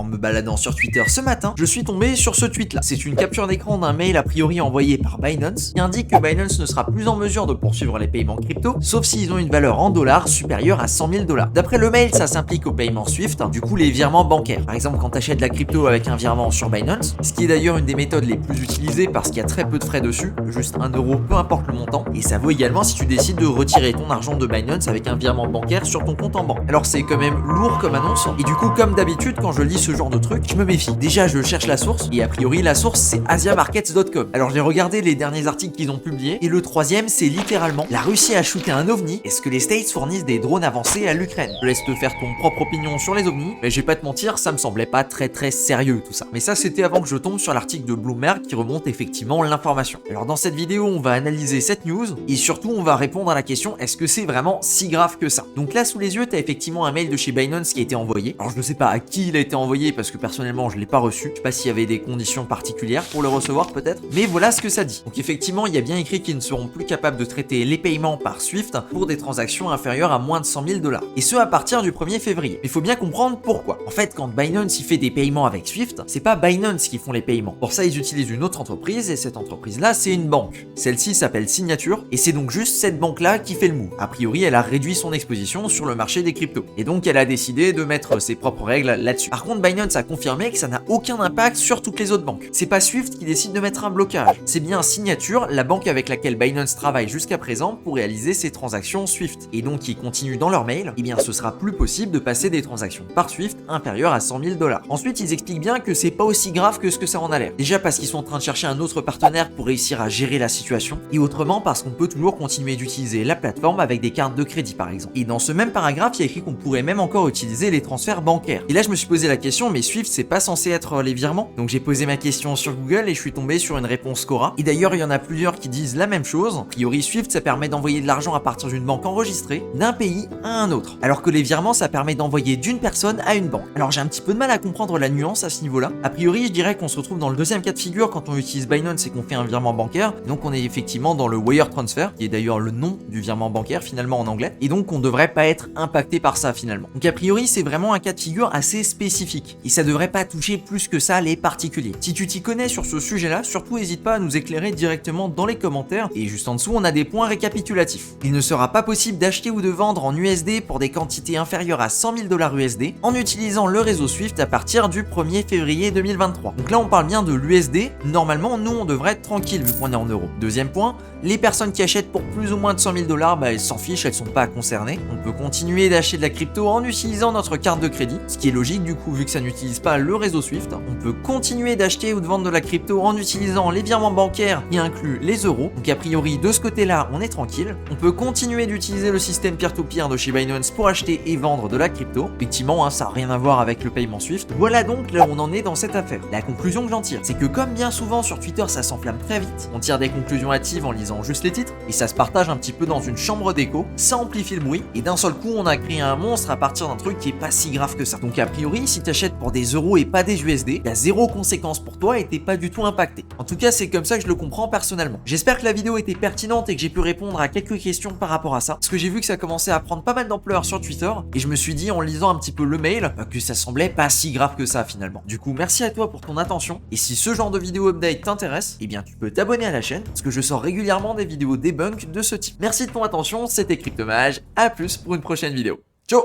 En me baladant sur Twitter ce matin, je suis tombé sur ce tweet là. C'est une capture d'écran d'un mail a priori envoyé par Binance qui indique que Binance ne sera plus en mesure de poursuivre les paiements crypto, sauf s'ils ont une valeur en dollars supérieure à 100 000 $. D'après le mail, ça s'implique au paiement Swift, du coup les virements bancaires. Par exemple, quand tu achètes de la crypto avec un virement sur Binance, ce qui est d'ailleurs une des méthodes les plus utilisées parce qu'il y a très peu de frais dessus, juste 1 euro, peu importe le montant, et ça vaut également si tu décides de retirer ton argent de Binance avec un virement bancaire sur ton compte en banque. Alors c'est quand même lourd comme annonce, et du coup comme d'habitude quand je lis ce genre de truc, je me méfie. Déjà je cherche la source, et a priori la source c'est asiamarkets.com. Alors j'ai regardé les derniers articles qu'ils ont publiés, et le troisième c'est littéralement la Russie a shooté un ovni, est-ce que les States fournissent des drones avancés à l'Ukraine? Je laisse te faire ton propre opinion sur les ovnis, mais je vais pas te mentir, ça me semblait pas très sérieux tout ça. Mais ça c'était avant que je tombe sur l'article de Bloomberg qui remonte effectivement l'information. Alors dans cette vidéo on va analyser cette news, et surtout on va répondre à la question est-ce que c'est vraiment si grave que ça? Donc là sous les yeux t'as effectivement un mail de chez Binance qui a été envoyé. Alors je ne sais pas à qui il a été envoyé parce que personnellement je l'ai pas reçu, je sais pas s'il y avait des conditions particulières pour le recevoir peut-être, mais voilà ce que ça dit. Donc effectivement il y a bien écrit qu'ils ne seront plus capables de traiter les paiements par Swift pour des transactions inférieures à moins de 100 000 $, et ce à partir du 1er février. Mais il faut bien comprendre pourquoi. En fait quand Binance il fait des paiements avec Swift, c'est pas Binance qui font les paiements. Pour ça ils utilisent une autre entreprise, et cette entreprise là c'est une banque. Celle-ci s'appelle Signature, et c'est donc juste cette banque là qui fait le move. A priori elle a réduit son exposition sur le marché des cryptos, et donc elle a décidé de mettre ses propres règles là-dessus. Par contre Binance a confirmé que ça n'a aucun impact sur toutes les autres banques. C'est pas Swift qui décide de mettre un blocage, c'est bien Signature, la banque avec laquelle Binance travaille jusqu'à présent pour réaliser ses transactions Swift. Et donc ils continuent dans leur mail, et bien ce sera plus possible de passer des transactions par Swift inférieures à 100 000 $. Ensuite ils expliquent bien que c'est pas aussi grave que ce que ça en a l'air. Déjà parce qu'ils sont en train de chercher un autre partenaire pour réussir à gérer la situation, et autrement parce qu'on peut toujours continuer d'utiliser la plateforme avec des cartes de crédit par exemple. Et dans ce même paragraphe il y a écrit qu'on pourrait même encore utiliser les transferts bancaires. Et là je me suis posé la question, mais Swift c'est pas censé être les virements? Donc j'ai posé ma question sur Google et je suis tombé sur une réponse Quora. Et d'ailleurs il y en a plusieurs qui disent la même chose. A priori Swift ça permet d'envoyer de l'argent à partir d'une banque enregistrée d'un pays à un autre, alors que les virements ça permet d'envoyer d'une personne à une banque. Alors j'ai un petit peu de mal à comprendre la nuance à ce niveau là. A priori je dirais qu'on se retrouve dans le deuxième cas de figure quand on utilise Binance et qu'on fait un virement bancaire, donc on est effectivement dans le wire transfer, qui est d'ailleurs le nom du virement bancaire finalement en anglais, et donc on devrait pas être impacté par ça finalement. Donc a priori c'est vraiment un cas de figure assez spécifique, et ça devrait pas toucher plus que ça les particuliers. Si tu t'y connais sur ce sujet là, surtout n'hésite pas à nous éclairer directement dans les commentaires, et juste en dessous on a des points récapitulatifs. Il ne sera pas possible d'acheter ou de vendre en USD pour des quantités inférieures à 100 000 $ USD en utilisant le réseau Swift à partir du 1er février 2023. Donc là on parle bien de l'USD, normalement nous on devrait être tranquille vu qu'on est en euros. Deuxième point, les personnes qui achètent pour plus ou moins de 100 000 $, elles s'en fichent, elles sont pas concernées. On peut continuer d'acheter de la crypto en utilisant notre carte de crédit, ce qui est logique du coup vu que ça n'utilise pas le réseau Swift. On peut continuer d'acheter ou de vendre de la crypto en utilisant les virements bancaires qui incluent les euros. Donc a priori de ce côté-là on est tranquille. On peut continuer d'utiliser le système peer-to-peer de chez Binance pour acheter et vendre de la crypto. Effectivement ça n'a rien à voir avec le paiement Swift. Voilà donc là où on en est dans cette affaire. La conclusion que j'en tire, c'est que comme bien souvent sur Twitter ça s'enflamme très vite, on tire des conclusions hâtives en lisant juste les titres, et ça se partage un petit peu dans une chambre d'écho, ça amplifie le bruit, et d'un seul coup on a créé un monstre à partir d'un truc qui est pas si grave que ça. Donc a priori si t'achètes pour des euros et pas des USD, il y a zéro conséquence pour toi et t'es pas du tout impacté. En tout cas c'est comme ça que je le comprends personnellement. J'espère que la vidéo était pertinente et que j'ai pu répondre à quelques questions par rapport à ça, parce que j'ai vu que ça commençait à prendre pas mal d'ampleur sur Twitter, et je me suis dit en lisant un petit peu le mail que ça semblait pas si grave que ça finalement. Du coup merci à toi pour ton attention, et si ce genre de vidéo update t'intéresse, eh bien tu peux t'abonner à la chaîne, parce que je sors régulièrement des vidéos debunk de ce type. Merci de ton attention, c'était Cryptomage, à plus pour une prochaine vidéo. Ciao.